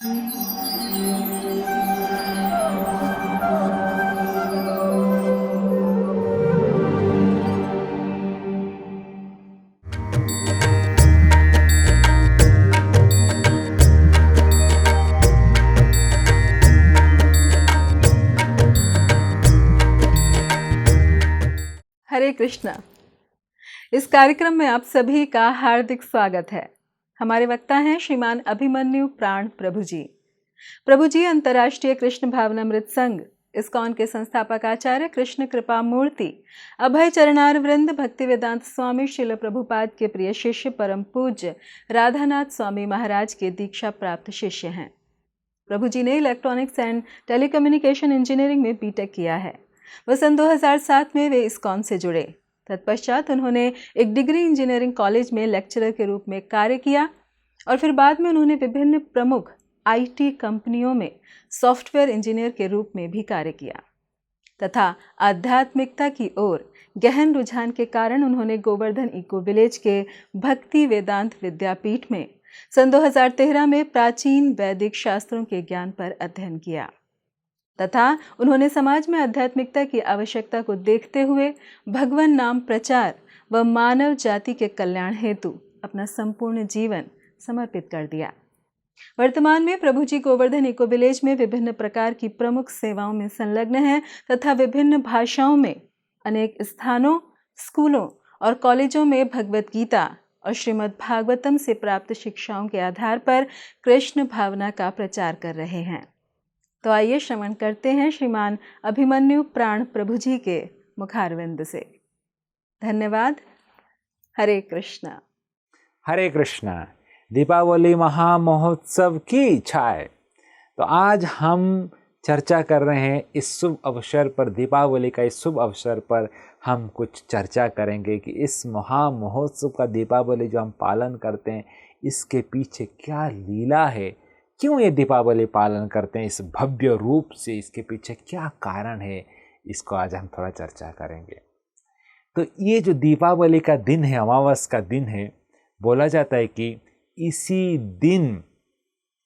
हरे कृष्णा। इस कार्यक्रम में आप सभी का हार्दिक स्वागत है। हमारे वक्ता हैं श्रीमान अभिमन्यु प्राण प्रभु जी। प्रभु जी अंतर्राष्ट्रीय कृष्ण भावनामृत संघ इस्कॉन के संस्थापक आचार्य कृष्ण कृपा मूर्ति अभय चरणार वृंद भक्ति वेदांत स्वामी श्रील प्रभुपाद के प्रिय शिष्य परम पूज्य राधानाथ स्वामी महाराज के दीक्षा प्राप्त शिष्य हैं। प्रभु जी ने इलेक्ट्रॉनिक्स एंड टेलीकम्युनिकेशन इंजीनियरिंग में बीटेक किया है। वह सन 2007 में वे इस्कॉन से जुड़े। तत्पश्चात उन्होंने एक डिग्री इंजीनियरिंग कॉलेज में लेक्चरर के रूप में कार्य किया और फिर बाद में उन्होंने विभिन्न प्रमुख आईटी कंपनियों में सॉफ्टवेयर इंजीनियर के रूप में भी कार्य किया तथा आध्यात्मिकता की ओर गहन रुझान के कारण उन्होंने गोवर्धन इको विलेज के भक्ति वेदांत विद्यापीठ में सन 2013 में प्राचीन वैदिक शास्त्रों के ज्ञान पर अध्ययन किया तथा उन्होंने समाज में आध्यात्मिकता की आवश्यकता को देखते हुए भगवान नाम प्रचार व मानव जाति के कल्याण हेतु अपना संपूर्ण जीवन समर्पित कर दिया। वर्तमान में प्रभु जी गोवर्धन इको विलेज में विभिन्न प्रकार की प्रमुख सेवाओं में संलग्न हैं तथा विभिन्न भाषाओं में अनेक स्थानों, स्कूलों और कॉलेजों में भगवत गीता और श्रीमद् भागवतम से प्राप्त शिक्षाओं के आधार पर कृष्ण भावना का प्रचार कर रहे हैं। तो आइए श्रवण करते हैं श्रीमान अभिमन्यु प्राण प्रभु जी के मुखारविंद से। धन्यवाद। हरे कृष्णा। हरे कृष्णा। दीपावली महामहोत्सव की इच्छाएं। तो आज हम चर्चा कर रहे हैं इस शुभ अवसर पर, दीपावली का इस शुभ अवसर पर हम कुछ चर्चा करेंगे कि इस महामहोत्सव का दीपावली जो हम पालन करते हैं इसके पीछे क्या लीला है, क्यों ये दीपावली पालन करते हैं इस भव्य रूप से, इसके पीछे क्या कारण है, इसको आज हम थोड़ा चर्चा करेंगे। तो ये जो दीपावली का दिन है, अमावस का दिन है, बोला जाता है कि इसी दिन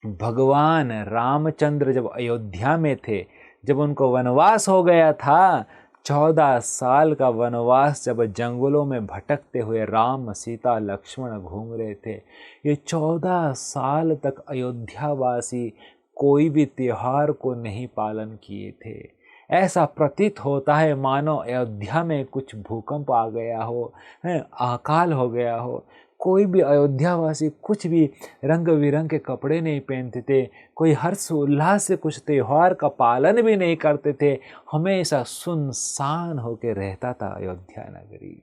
भगवान रामचंद्र जब अयोध्या में थे, जब उनको वनवास हो गया था, 14 साल का वनवास जब जंगलों में भटकते हुए राम सीता लक्ष्मण घूम रहे थे, ये 14 साल तक अयोध्यावासी कोई भी त्योहार को नहीं पालन किए थे। ऐसा प्रतीत होता है मानो अयोध्या में कुछ भूकंप आ गया हो, अकाल हो गया हो। कोई भी अयोध्यावासी कुछ भी रंग बिरंग के कपड़े नहीं पहनते थे, कोई हर्ष उल्लास से कुछ त्योहार का पालन भी नहीं करते थे, हमेशा सुनसान होकर रहता था अयोध्या नगरी।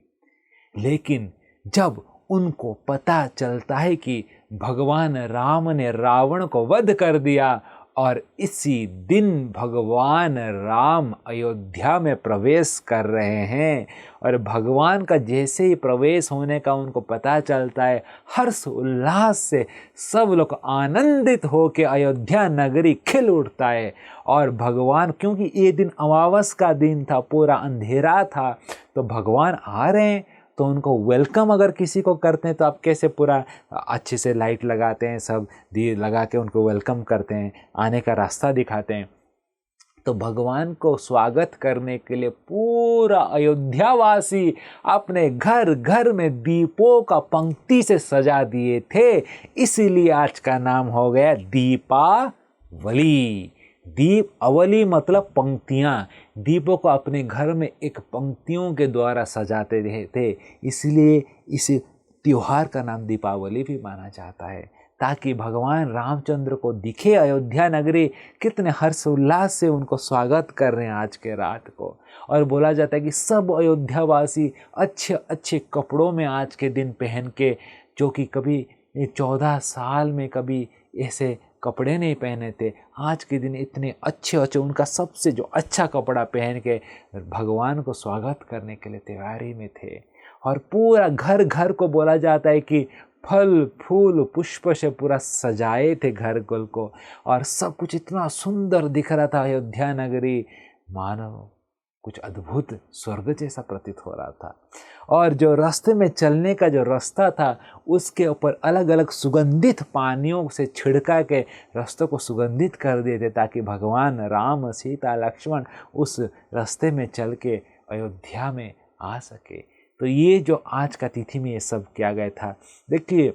लेकिन जब उनको पता चलता है कि भगवान राम ने रावण को वध कर दिया और इसी दिन भगवान राम अयोध्या में प्रवेश कर रहे हैं, और भगवान का जैसे ही प्रवेश होने का उनको पता चलता है, हर्ष उल्लास से सब लोग आनंदित होकर अयोध्या नगरी खिल उठता है। और भगवान, क्योंकि ये दिन अमावस का दिन था, पूरा अंधेरा था, तो भगवान आ रहे हैं तो उनको वेलकम अगर किसी को करते हैं तो आप कैसे पूरा अच्छे से लाइट लगाते हैं, सब दिए लगा के उनको वेलकम करते हैं, आने का रास्ता दिखाते हैं। तो भगवान को स्वागत करने के लिए पूरा अयोध्यावासी अपने घर घर में दीपों का पंक्ति से सजा दिए थे, इसीलिए आज का नाम हो गया दीपावली। दीप अवली मतलब पंक्तियाँ, दीपों को अपने घर में एक पंक्तियों के द्वारा सजाते थे, इसलिए इस त्योहार का नाम दीपावली भी माना जाता है, ताकि भगवान रामचंद्र को दिखे अयोध्या नगरी कितने हर्षोल्लास से उनको स्वागत कर रहे हैं आज के रात को। और बोला जाता है कि सब अयोध्यावासी अच्छे अच्छे कपड़ों में आज के दिन पहन के, जो कि कभी 14 साल में कभी ऐसे कपड़े नहीं पहने थे, आज के दिन इतने अच्छे अच्छे उनका सबसे जो अच्छा कपड़ा पहन के भगवान को स्वागत करने के लिए तैयारी में थे। और पूरा घर घर को बोला जाता है कि फल फूल पुष्प से पूरा सजाए थे घर गुल को, और सब कुछ इतना सुंदर दिख रहा था अयोध्या नगरी, मानो कुछ अद्भुत स्वर्ग जैसा प्रतीत हो रहा था। और जो रास्ते में चलने का जो रास्ता था उसके ऊपर अलग अलग सुगंधित पानियों से छिड़का के रास्तों को सुगंधित कर दिए थे, ताकि भगवान राम, सीता, लक्ष्मण उस रास्ते में चल के अयोध्या में आ सके। तो ये जो आज का तिथि में ये सब किया गया था। देखिए,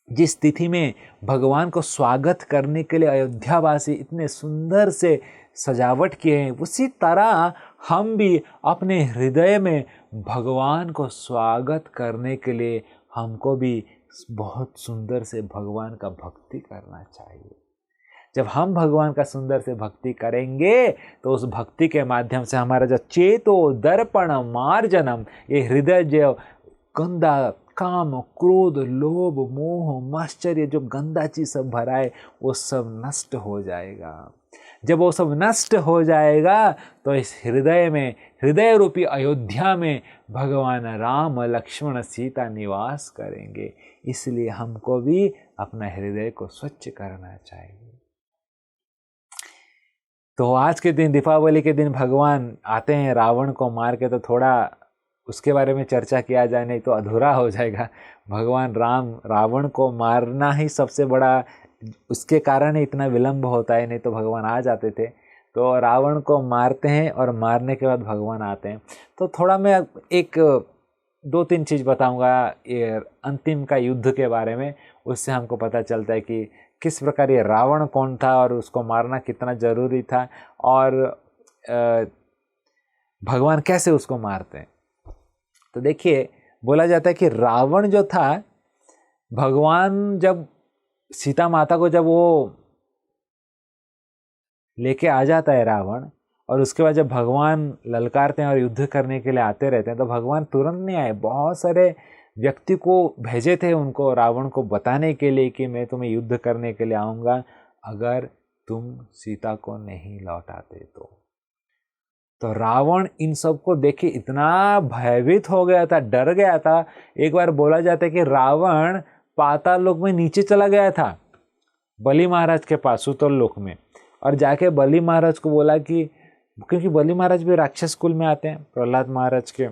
जिस तिथि में भगवान को स्वागत करने के लिए अयोध्यावासी इतने सुंदर से सजावट किए हैं, उसी तरह हम भी अपने हृदय में भगवान को स्वागत करने के लिए हमको भी बहुत सुंदर से भगवान का भक्ति करना चाहिए। जब हम भगवान का सुंदर से भक्ति करेंगे तो उस भक्ति के माध्यम से हमारा जो चेतो दर्पण मार्जनम, ये हृदय जो गंदा काम, क्रोध, लोभ, मोह, माश्चर्य, जो गंदा चीज सब भरा है वो सब नष्ट हो जाएगा। जब वो सब नष्ट हो जाएगा तो इस हृदय में, हृदय रूपी अयोध्या में भगवान राम, लक्ष्मण, सीता निवास करेंगे। इसलिए हमको भी अपना हृदय को स्वच्छ करना चाहिए। तो आज के दिन, दीपावली के दिन भगवान आते हैं रावण को मार के, तो थोड़ा उसके बारे में चर्चा किया जाए, नहीं तो अधूरा हो जाएगा। भगवान राम रावण को मारना ही सबसे बड़ा, उसके कारण ही इतना विलंब होता है, नहीं तो भगवान आ जाते थे। तो रावण को मारते हैं और मारने के बाद भगवान आते हैं। तो थोड़ा मैं एक 2-3 चीज़ बताऊंगा ये अंतिम का युद्ध के बारे में, उससे हमको पता चलता है कि किस प्रकार ये रावण कौन था और उसको मारना कितना ज़रूरी था, और भगवान कैसे उसको मारते हैं। तो देखिए, बोला जाता है कि रावण जो था, भगवान जब सीता माता को जब वो लेके आ जाता है रावण, और उसके बाद जब भगवान ललकारते हैं और युद्ध करने के लिए आते रहते हैं, तो भगवान तुरंत नहीं आए। बहुत सारे व्यक्ति को भेजे थे उनको, रावण को बताने के लिए कि मैं तुम्हें युद्ध करने के लिए आऊँगा अगर तुम सीता को नहीं लौटाते तो रावण इन सब को देखे इतना भयभीत हो गया था, डर गया था। एक बार बोला जाता है कि रावण पाताल लोक में नीचे चला गया था, बलि महाराज के पास, सुतल लोक में, और जाके बलि महाराज को बोला कि, क्योंकि बलि महाराज भी राक्षस कुल में आते हैं, प्रहलाद महाराज के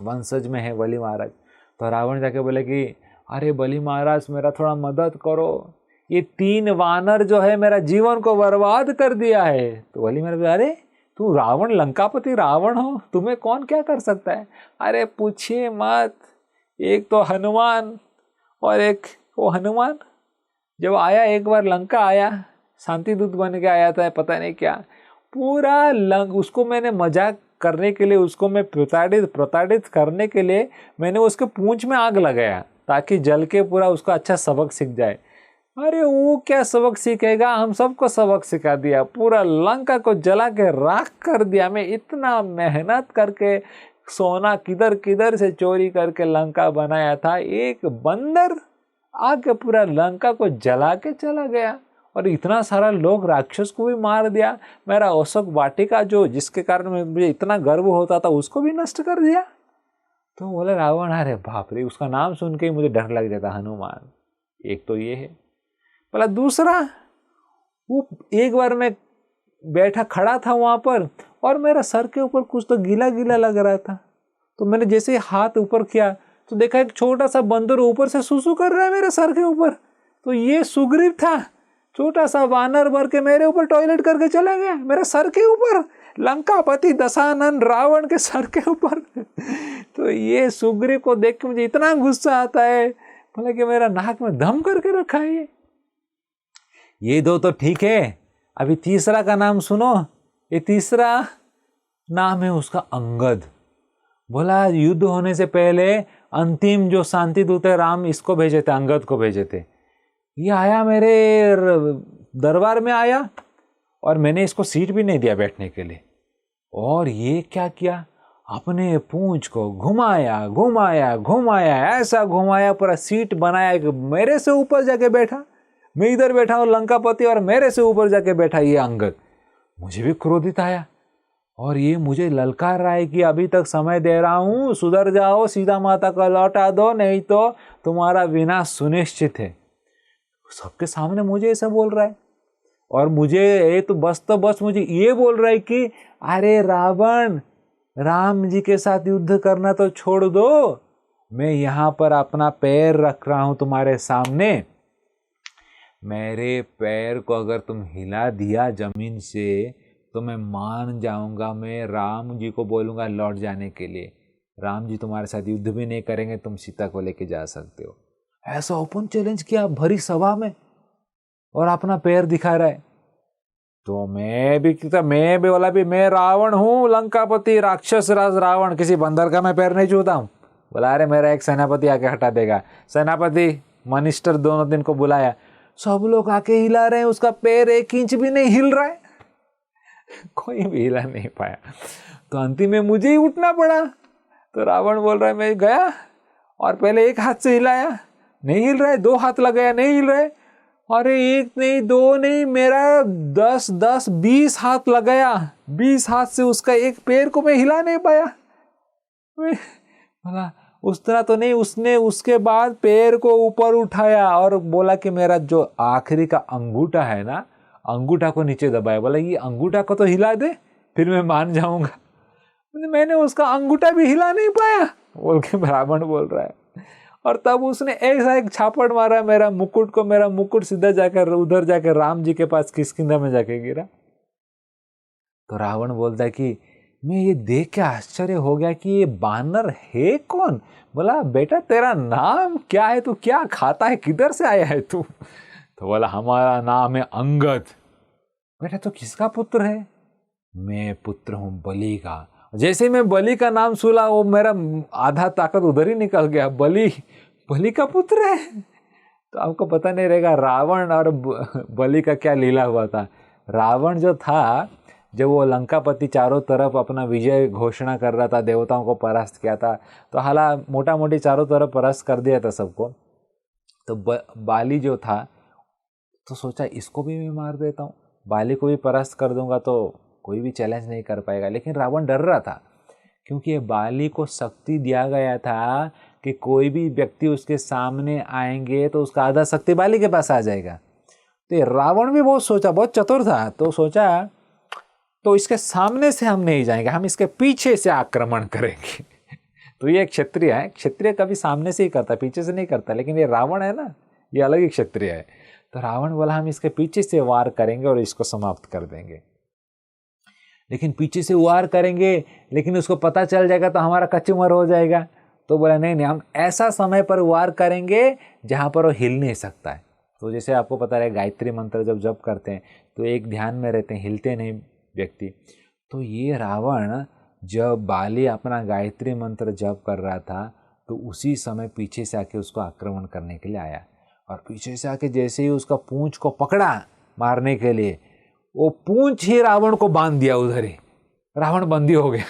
वंशज में है बलि महाराज। तो रावण जाके बोले कि अरे बलि महाराज, मेरा थोड़ा मदद करो, ये 3 वानर जो है मेरा जीवन को बर्बाद कर दिया है। तो बलि महाराज, अरे तू रावण, लंकापति रावण हो, तुम्हें कौन क्या कर सकता है? अरे पूछिए मत, एक तो हनुमान, और एक वो हनुमान जब आया, एक बार लंका आया, शांति दूत बन के आया था, पता नहीं क्या, पूरा उसको मैंने मजाक करने के लिए, उसको मैं प्रताड़ित करने के लिए मैंने उसके पूंछ में आग लगाया, ताकि जल के पूरा उसको अच्छा सबक सीख जाए। अरे वो क्या सबक सीखेगा, हम सबको सबक सिखा दिया, पूरा लंका को जला के राख कर दिया। मैं इतना मेहनत करके सोना किधर किधर से चोरी करके लंका बनाया था, एक बंदर आके पूरा लंका को जला के चला गया, और इतना सारा लोग, राक्षस को भी मार दिया। मेरा अशोक वाटिका जो, जिसके कारण मुझे इतना गर्व होता था, उसको भी नष्ट कर दिया। तो बोले रावण, अरे बाप रे, उसका नाम सुन के ही मुझे डर लग जाता, हनुमान। एक तो ये है। बोला दूसरा, वो एक बार मैं बैठा खड़ा था वहां पर, और मेरा सर के ऊपर कुछ तो गीला गीला लग रहा था। तो मैंने जैसे ही हाथ ऊपर किया तो देखा एक छोटा सा बंदर ऊपर से सुसु कर रहा है मेरे सर के ऊपर। तो ये सुग्रीव था, छोटा सा वानर भर के मेरे ऊपर टॉयलेट करके चला गया, मेरे सर के ऊपर, लंकापति दशानन रावण के सर के ऊपर। तो ये सुग्रीव को देख के मुझे इतना गुस्सा आता है, बोला कि मेरा नाक में दम करके रखा है ये 2 तो ठीक है, अभी तीसरा का नाम सुनो। ये तीसरा नाम है उसका अंगद। बोला युद्ध होने से पहले अंतिम जो शांति दूत है राम, इसको भेजे थे, अंगद को भेजे थे। ये आया मेरे दरबार में आया, और मैंने इसको सीट भी नहीं दिया बैठने के लिए। और ये क्या किया, अपने पूंछ को घुमाया घुमाया घुमाया, ऐसा घुमाया, पूरा सीट बनाया कि मेरे से ऊपर जाके बैठा। मैं इधर बैठा हूँ लंकापति, और मेरे से ऊपर जाके बैठा ये अंगद। मुझे भी क्रोधित आया, और ये मुझे ललकार रहा है कि अभी तक समय दे रहा हूँ, सुधर जाओ, सीता माता को लौटा दो, नहीं तो तुम्हारा विनाश सुनिश्चित है। सबके सामने मुझे ऐसा बोल रहा है। और मुझे ये तो बस मुझे ये बोल रहा है कि अरे रावण, राम जी के साथ युद्ध करना तो छोड़ दो, मैं यहाँ पर अपना पैर रख रहा हूँ तुम्हारे सामने, मेरे पैर को अगर तुम हिला दिया जमीन से तो मैं मान जाऊंगा, मैं राम जी को बोलूँगा लौट जाने के लिए, राम जी तुम्हारे साथ युद्ध भी नहीं करेंगे, तुम सीता को लेके जा सकते हो। ऐसा ओपन चैलेंज किया भरी सभा में और अपना पैर दिखा रहा है। तो मैं भी बोला भी मैं रावण हूँ, लंकापति, राक्षस राज रावण, किसी बंदर का मैं पैर नहीं छूता हूँ। बोला अरे मेरा एक सेनापति आके हटा देगा। सेनापति मिनिस्टर दोनों दिन को बुलाया, सब लोग आके हिला रहे हैं, उसका पैर 1 इंच भी नहीं हिल रहा है, कोई भी हिला नहीं पाया। तो अंतिम में मुझे ही उठना पड़ा। तो रावण बोल रहा है मैं गया और पहले 1 हाथ से हिलाया, नहीं हिल रहा है, 2 हाथ लगाया, नहीं हिल रहे, अरे 1 नहीं 2 नहीं, मेरा 10 हाथ लगाया, 20 हाथ से उसका एक पैर को मैं हिला नहीं पाया। बोला उस तरह तो नहीं, उसने उसके बाद पैर को ऊपर उठाया और बोला कि मेरा जो आखिरी का अंगूठा है ना, अंगूठा को नीचे दबाया, बोला ये अंगूठा को तो हिला दे फिर मैं मान जाऊंगा। मैंने उसका अंगूठा भी हिला नहीं पाया बोल के रावण बोल रहा है। और तब उसने ऐसा एक छापड़ मारा मेरा मुकुट सीधा जाकर उधर जाकर राम जी के पास किष्किंधा में जाके गिरा। तो रावण बोलता है कि मैं ये देख के आश्चर्य हो गया कि ये बानर है कौन। बोला बेटा तेरा नाम क्या है, तू क्या खाता है, किधर से आया है तू। तो बोला हमारा नाम है अंगद। बेटा तो किसका पुत्र है। मैं पुत्र हूं बलि का। जैसे मैं बलि का नाम सुना वो मेरा आधा ताकत उधर ही निकल गया, बलि का पुत्र है। तो आपको पता नहीं रहेगा रावण और बलि का क्या लीला हुआ था। रावण जो था, जब वो लंकापति चारों तरफ अपना विजय घोषणा कर रहा था, देवताओं को परास्त किया था, तो हाला मोटा मोटी चारों तरफ परास्त कर दिया था सबको। तो बाली जो था तो सोचा इसको भी मैं मार देता हूँ, बाली को भी परास्त कर दूंगा तो कोई भी चैलेंज नहीं कर पाएगा। लेकिन रावण डर रहा था क्योंकि ये बाली को शक्ति दिया गया था कि कोई भी व्यक्ति उसके सामने आएंगे तो उसका आधा शक्ति बाली के पास आ जाएगा। तो रावण भी बहुत सोचा, बहुत चतुर था, तो सोचा तो इसके सामने से हम नहीं जाएंगे, हम इसके पीछे से आक्रमण करेंगे। तो ये एक क्षत्रिय है, क्षत्रिय कभी सामने से ही करता, पीछे से नहीं करता। लेकिन ये रावण है ना, ये अलग ही क्षत्रिय है। तो रावण बोला हम इसके पीछे से वार करेंगे और इसको समाप्त कर देंगे। लेकिन पीछे से वार करेंगे लेकिन उसको पता चल जाएगा तो हमारा कचूमर हो जाएगा। तो बोला नहीं, हम ऐसा समय पर वार करेंगे जहाँ पर वो हिल नहीं सकता है। तो जैसे आपको पता है गायत्री मंत्र जब जप करते हैं तो एक ध्यान में रहते हैं, हिलते नहीं व्यक्ति। तो ये रावण जब बाली अपना गायत्री मंत्र जप कर रहा था तो उसी समय पीछे से आके उसको आक्रमण करने के लिए आया। और पीछे से आके जैसे ही उसका पूंछ को पकड़ा मारने के लिए, वो पूंछ ही रावण को बांध दिया उधर ही, रावण बंदी हो गया।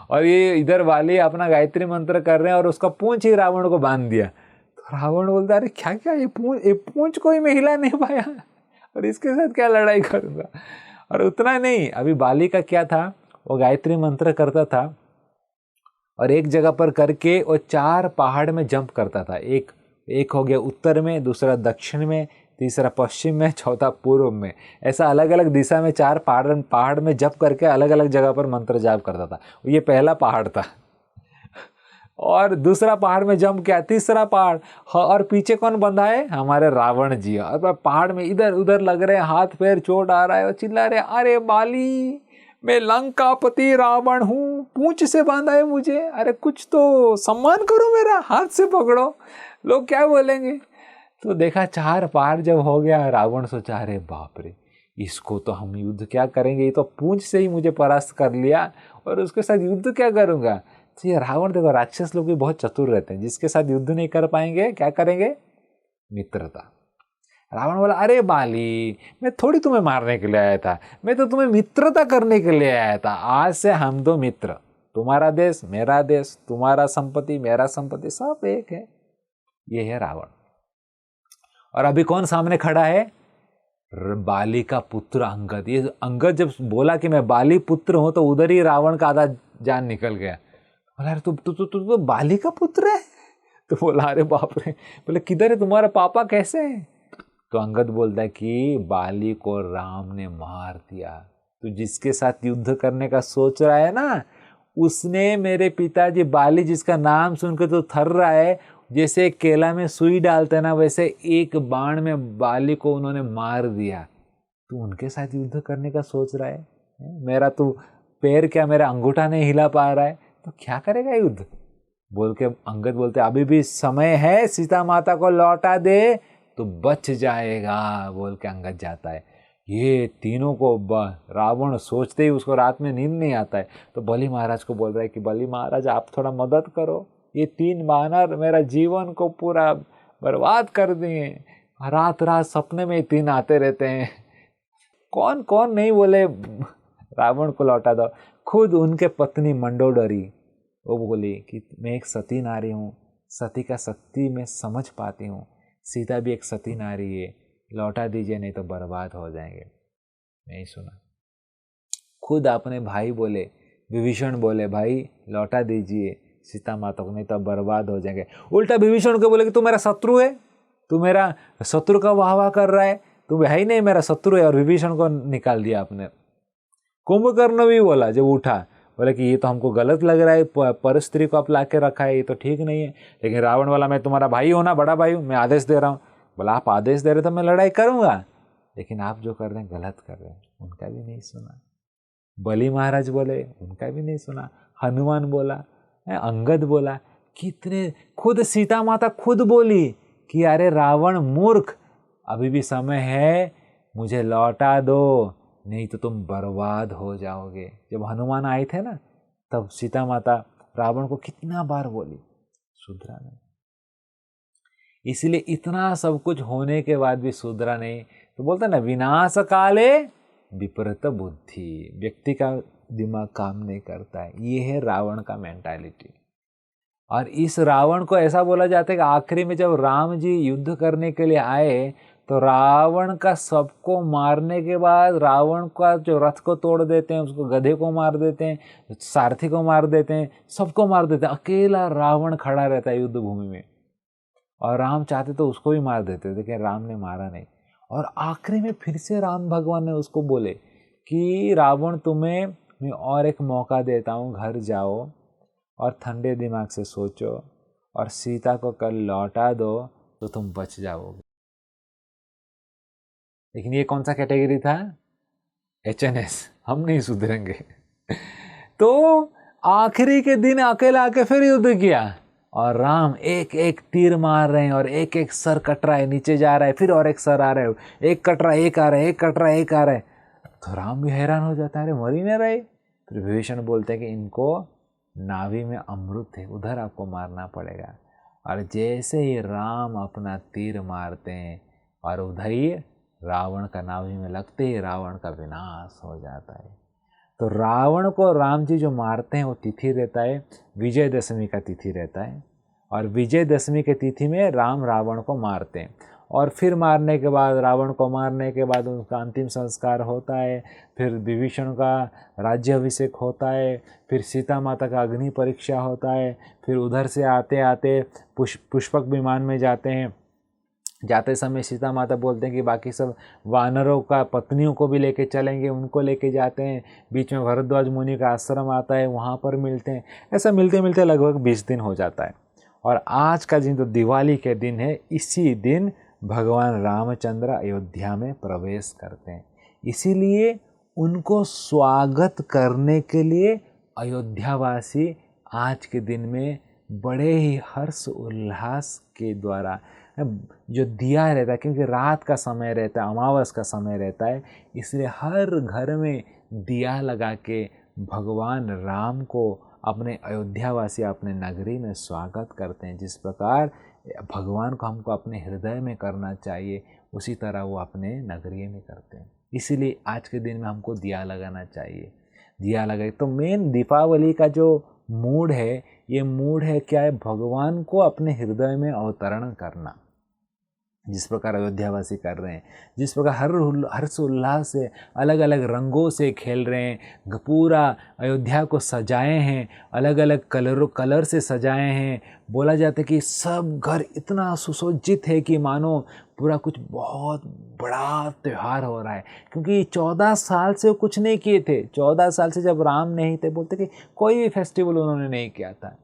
और ये इधर बाली अपना गायत्री मंत्र कर रहे हैं और उसका पूंछ ही रावण को बांध दिया। तो रावण बोलता अरे क्या क्या ये पूंछ को ही मैं हिला नहीं पाया और इसके साथ क्या लड़ाई करूँगा। और उतना नहीं, अभी बाली का क्या था, वो गायत्री मंत्र करता था और एक जगह पर करके वो 4 पहाड़ में जंप करता था। एक हो गया उत्तर में, दूसरा दक्षिण में, तीसरा पश्चिम में, चौथा पूर्व में। ऐसा अलग अलग दिशा में 4 पहाड़ में जंप करके अलग अलग जगह पर मंत्र जाप करता था। ये पहला पहाड़ था। और दूसरा पहाड़ में जंप किया, तीसरा पहाड़, और पीछे कौन बंधा है, हमारे रावण जी। और पहाड़ में इधर उधर लग रहे हैं, हाथ पैर चोट आ रहा है और चिल्ला रहे अरे बाली मैं लंकापति रावण हूँ, पूंछ से बांधा है मुझे, अरे कुछ तो सम्मान करो मेरा, हाथ से पकड़ो, लोग क्या बोलेंगे। तो देखा 4 पहाड़ जब हो गया, रावण सोचा अरे बाप रे, इसको तो हम युद्ध क्या करेंगे, ये तो पूंछ से ही मुझे परास्त कर लिया और उसके साथ युद्ध क्या करूँगा। तो ये रावण देखो, राक्षस लोग भी बहुत चतुर रहते हैं, जिसके साथ युद्ध नहीं कर पाएंगे क्या करेंगे, मित्रता। रावण बोला अरे बाली मैं थोड़ी तुम्हें मारने के लिए आया था, मैं तो तुम्हें मित्रता करने के लिए आया था। आज से हम 2 मित्र, तुम्हारा देश मेरा देश, तुम्हारा संपत्ति मेरा संपत्ति, सब एक है। ये है रावण। और अभी कौन सामने खड़ा है, बाली का पुत्र अंगद। ये अंगद जब बोला कि मैं बाली पुत्र हूं तो उधर ही रावण का आधा जान निकल गया। बोला तू तो बाली का पुत्र है। तो बोला अरे बाप रे, बोले किधर है तुम्हारा पापा, कैसे है। तो अंगद बोलता है कि बाली को राम ने मार दिया। तो जिसके साथ युद्ध करने का सोच रहा है ना, उसने मेरे पिताजी बाली जिसका नाम सुनकर तो थर रहा है, जैसे केला में सुई डालते हैं ना, वैसे एक बाण में बाली को उन्होंने मार दिया। तू उनके साथ युद्ध करने का सोच रहा है? मेरा तू पैर क्या, मेरा अंगूठा नहीं हिला पा रहा है, तो क्या करेगा युद्ध? बोल के अंगद बोलते अभी भी समय है, सीता माता को लौटा दे तो बच जाएगा, बोल के अंगद जाता है। ये तीनों को रावण सोचते ही उसको रात में नींद नहीं आता है, तो बलि महाराज को बोल रहा है कि बलि महाराज आप थोड़ा मदद करो, ये 3 वानर मेरा जीवन को पूरा बर्बाद कर दिए, रात रात सपने में 3 आते रहते हैं। कौन कौन नहीं बोले रावण को लौटा दो। खुद उनके पत्नी मंडोदरी वो बोली कि मैं एक सती नारी हूँ, सती का शक्ति मैं समझ पाती हूँ, सीता भी एक सती नारी है, लौटा दीजिए नहीं तो बर्बाद हो जाएंगे। नहीं सुना। खुद अपने भाई बोले, विभीषण बोले भाई लौटा दीजिए सीता माता को नहीं तो बर्बाद हो जाएंगे। उल्टा विभीषण को बोले कि तू मेरा शत्रु है, तू मेरा शत्रु का वाह वाह कर रहा है, तू है ही नहीं मेरा शत्रु है, और विभीषण को निकाल दिया आपने। कुंभकर्ण भी बोला जब उठा, बोले कि ये तो हमको गलत लग रहा है, पर स्त्री को आप ला के रखा है, ये तो ठीक नहीं है। लेकिन रावण वाला मैं तुम्हारा भाई हूँ ना, बड़ा भाई हूँ, मैं आदेश दे रहा हूँ। बोला आप आदेश दे रहे तो मैं लड़ाई करूँगा, लेकिन आप जो कर रहे हैं गलत कर रहे हैं। उनका भी नहीं सुना। बलि महाराज बोले, उनका भी नहीं सुना। हनुमान बोला, अंगद बोला, कितने, खुद सीता माता खुद बोली कि अरे रावण मूर्ख, अभी भी समय है, मुझे लौटा दो नहीं तो तुम बर्बाद हो जाओगे। जब हनुमान आए थे ना, तब सीता माता रावण को कितना बार बोली, सुधरा नहीं। इसलिए इतना सब कुछ होने के बाद भी सुधरा नहीं। तो बोलता ना विनाश काले विपरीत बुद्धि, व्यक्ति का दिमाग काम नहीं करता है। ये है रावण का मेंटालिटी। और इस रावण को ऐसा बोला जाता है कि आखिरी में जब राम जी युद्ध करने के लिए आए तो रावण का सबको मारने के बाद रावण का जो रथ को तोड़ देते हैं, उसको गधे को मार देते हैं, सारथी को मार देते हैं, सबको मार देते हैं, अकेला रावण खड़ा रहता है युद्ध भूमि में। और राम चाहते तो उसको भी मार देते, लेकिन राम ने मारा नहीं। और आखिरी में फिर से राम भगवान ने उसको बोले कि रावण तुम्हें मैं और एक मौका देता हूँ, घर जाओ और ठंडे दिमाग से सोचो और सीता को कल लौटा दो तो तुम बच जाओगे। लेकिन ये कौन सा कैटेगरी था? HNS, हम नहीं सुधरेंगे। तो आखिरी के दिन अकेला आके फिर युद्ध किया और राम एक एक तीर मार रहे हैं और एक एक सर कट रहा है, नीचे जा रहा है, फिर और एक सर आ रहा है, एक कट रहा है, एक आ रहा है, एक कट रहा है, एक आ रहा है। तो राम भी हैरान हो जाता है, अरे मर ही नहीं रहे। फिर विभीषण बोलते हैं कि इनको नाभि में अमृत है, उधर आपको मारना पड़ेगा। और जैसे ही राम अपना तीर मारते हैं और उधर ही रावण का नाभि में लगते ही रावण का विनाश हो जाता है। तो रावण को राम जी जो मारते हैं वो तिथि रहता है विजयदशमी का तिथि रहता है, और विजयदशमी के तिथि में राम रावण को मारते हैं। और फिर मारने के बाद, रावण को मारने के बाद उनका अंतिम संस्कार होता है, फिर विभीषण का राज्याभिषेक होता है, फिर सीता माता का अग्नि परीक्षा होता है, फिर उधर से आते आते पुष्पक विमान में जाते हैं। जाते समय सीता माता बोलते हैं कि बाकी सब वानरों का पत्नियों को भी लेके चलेंगे, उनको लेके जाते हैं। बीच में भरद्वाज मुनि का आश्रम आता है, वहाँ पर मिलते हैं। ऐसा मिलते मिलते लगभग 20 दिन हो जाता है। और आज का दिन तो दिवाली के दिन है, इसी दिन भगवान रामचंद्र अयोध्या में प्रवेश करते हैं। इसीलिए उनको स्वागत करने के लिए अयोध्यावासी आज के दिन में बड़े ही हर्ष उल्लास के द्वारा जो दिया रहता है, क्योंकि रात का समय रहता है, अमावस का समय रहता है, इसलिए हर घर में दिया लगा के भगवान राम को अपने अयोध्यावासी अपने नगरी में स्वागत करते हैं। जिस प्रकार भगवान को हमको अपने हृदय में करना चाहिए, उसी तरह वो अपने नगरी में करते हैं। इसीलिए आज के दिन में हमको दिया लगाना चाहिए। दिया लगाए तो मेन दीपावली का जो मूड है, ये मूड है क्या है? भगवान को अपने हृदय में अवतरण करना। जिस प्रकार अयोध्यावासी कर रहे हैं, जिस प्रकार हर्ष उल्लास से अलग अलग रंगों से खेल रहे हैं, पूरा अयोध्या को सजाए हैं, अलग अलग कलर से सजाए हैं। बोला जाता है कि सब घर इतना सुसज्जित है कि मानो पूरा कुछ बहुत बड़ा त्यौहार हो रहा है, क्योंकि 14 साल से वो कुछ नहीं किए थे। 14 साल से जब राम नहीं थे, बोलते कि कोई भी फेस्टिवल उन्होंने नहीं किया था,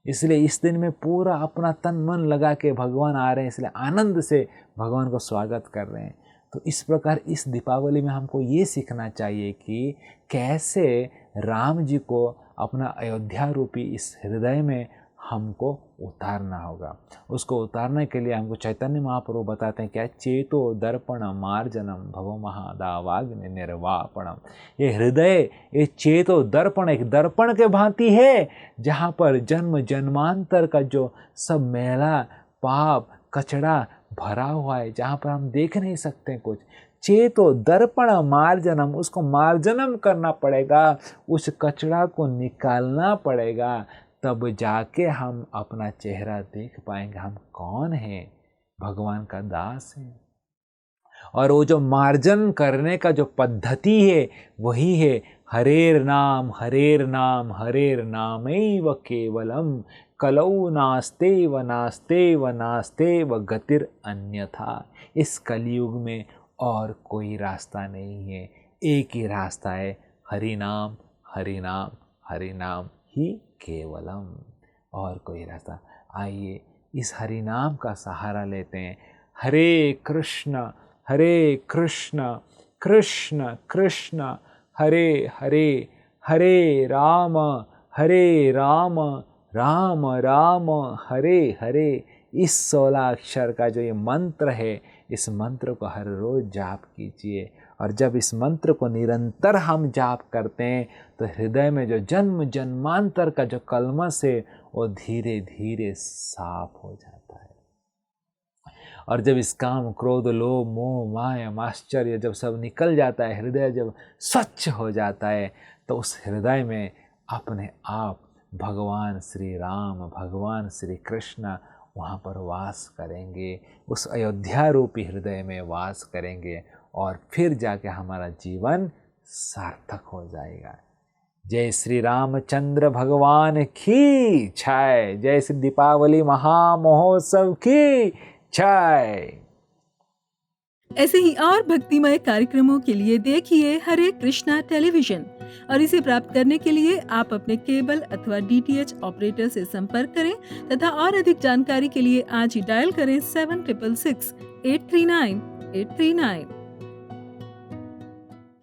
इसलिए इस दिन में पूरा अपना तन मन लगा के भगवान आ रहे हैं, इसलिए आनंद से भगवान को स्वागत कर रहे हैं। तो इस प्रकार इस दीपावली में हमको ये सीखना चाहिए कि कैसे राम जी को अपना अयोध्या रूपी इस हृदय में हमको उतारना होगा। उसको उतारने के लिए हमको चैतन्य महाप्रभु बताते हैं क्या, चेतो दर्पण मार्जनम भव महादावाग्नि निर्वापणम। ये हृदय, ये चेतो दर्पण एक दर्पण के भांति है, जहाँ पर जन्म जन्मांतर का जो सब मैला पाप कचड़ा भरा हुआ है, जहाँ पर हम देख नहीं सकते कुछ। चेतो दर्पण मार्जनम, उसको मार्जनम करना पड़ेगा, उस कचड़ा को निकालना पड़ेगा, तब जाके हम अपना चेहरा देख पाएंगे, हम कौन हैं, भगवान का दास है। और वो जो मार्जन करने का जो पद्धति है वही है हरेर नाम हरेर नाम हरेर नामैव केवलम कलौ नास्ते व नास्ते व नास्ते व गतिर अन्यथा। इस कलयुग में और कोई रास्ता नहीं है, एक ही रास्ता है, हरि नाम हरि नाम हरि नाम ही केवलम, और कोई रास्ता। आइए इस हरि नाम का सहारा लेते हैं। हरे कृष्ण कृष्ण कृष्ण हरे हरे, हरे राम राम राम हरे हरे। इस 16 अक्षर का जो ये मंत्र है, इस मंत्र को हर रोज जाप कीजिए। और जब इस मंत्र को निरंतर हम जाप करते हैं तो हृदय में जो जन्म जन्मांतर का जो कलमश है वो धीरे धीरे साफ हो जाता है। और जब इस काम क्रोध लोभ मोह माया आश्चर्य जब सब निकल जाता है, हृदय जब स्वच्छ हो जाता है, तो उस हृदय में अपने आप भगवान श्री राम भगवान श्री कृष्ण वहाँ पर वास करेंगे, उस अयोध्या रूपी हृदय में वास करेंगे, और फिर जाके हमारा जीवन सार्थक हो जाएगा। जय श्री रामचंद्र भगवान की जय। जय श्री दीपावली महामहोत्सव की जय। ऐसे ही और भक्तिमय कार्यक्रमों के लिए देखिए हरे कृष्णा टेलीविजन, और इसे प्राप्त करने के लिए आप अपने केबल अथवा DTH ऑपरेटर से संपर्क करें तथा और अधिक जानकारी के लिए आज ही डायल करें 7666 839 839।